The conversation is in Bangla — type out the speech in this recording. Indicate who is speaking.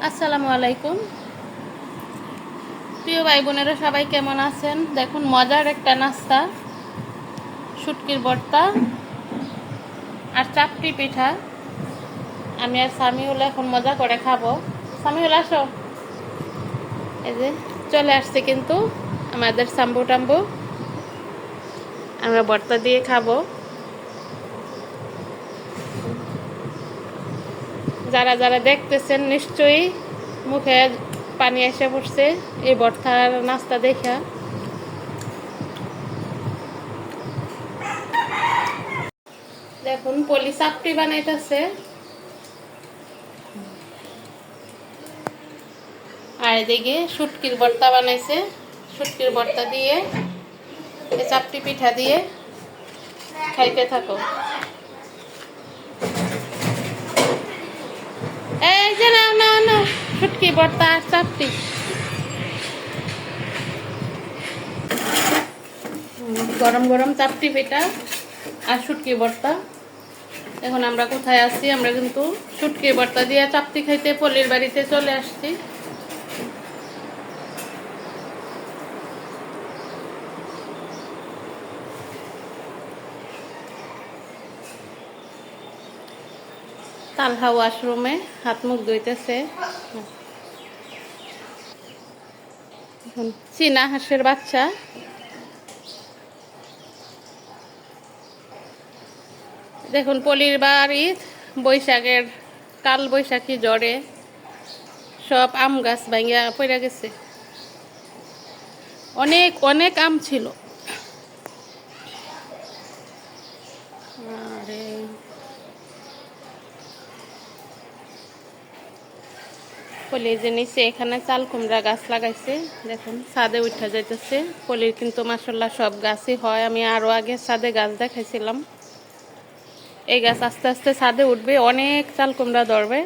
Speaker 1: আসসালামু আলাইকুম প্রিয় ভাই বোনেরা, সবাই কেমন আছেন? দেখুন, মজার একটা নাস্তা, শুটকির ভর্তা আর চাপটি পিঠা। আমি আর সামিউল এখন মজা করে খাবো। সামিউল, আসো। এই যে চলে আসছে কিন্তু আমাদের সাম্বু টাম্বু। আমরা ভর্তা দিয়ে খাবো। যারা যারা দেখতেছেন নিশ্চয়ই মুখে পানি এসে পড়ছে এই ভর্তার নাস্তা দেখা। দেখুন, পলি চাপটি বানাইতেছে আর এদিকে শুটকির ভর্তা বানাইছে। শুটকির ভর্তা দিয়ে এই চাপটি পিঠা দিয়ে খাইতে থাকো। এই যে নাও নাও নাও, শুটকি ভর্তা আর চাপটি। গরম গরম চাপটি পিঠা আর শুটকি ভর্তা। এখন আমরা কোথায় আছি? আমরা কিন্তু শুটকি ভর্তা দিয়ে চাপটি খাইতে পল্লীর বাড়িতে চলে আসছি। তালহা ওয়াশরুমে হাত মুখ ধুইতেছে। চীনা হাঁসের বাচ্চা। দেখুন, পলির বাড়ি বৈশাখের কাল বৈশাখী জ্বরে সব আম গাছ ভাঙিয়া পড়ে গেছে। অনেক অনেক আম ছিল। আরে পলি যে নিচে এখানে চাল কুমড়া গাছ লাগাইছে। দেখুন, ছাদে উঠা যাইতেছে। পলির কিন্তু মাশাআল্লাহ সব গাছই হয়। আমি আরো আগে ছাদে গাছ দেখাইছিলাম। এই গাছ আস্তে আস্তে ছাদে উঠবে, অনেক চাল কুমড়া ধরবে।